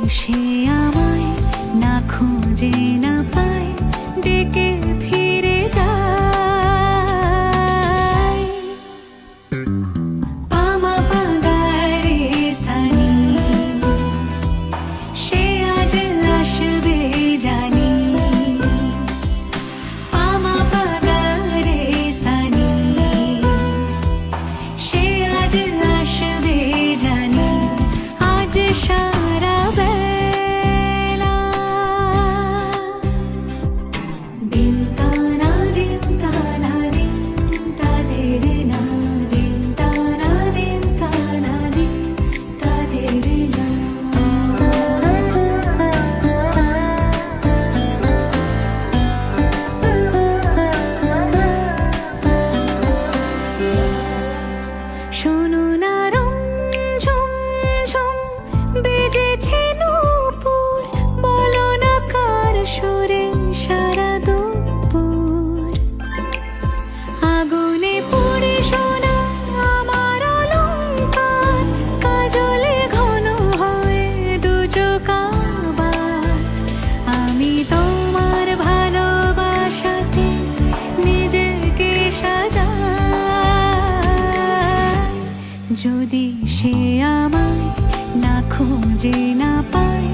সে আমায় না খুঁজে না পায়, ডেকে ফিরে যায়। পামা পাগারে সানি, সে আজ আসবে জানি। পামা পাগারে সানি, সে আজ আসবে জানি। আজ সারা বেলা দিন তানা দিন তানা দিন তাদের না, দিন তানা দিন তানা দিন তাদের না। শোনো না রং ঝুম ঝুম বেজেছে নূপুর, বলো না কার সুরে সারা দুপুর। আগুনে পুড়ে সোনা আমার অলংকার, কাজলে ঘন হয়ে দু চোখ আবার। আমি তোমার ভালোবাসাতে নিজেকে সাজাই। যদি সে আমায় না খুঁজে না পায়,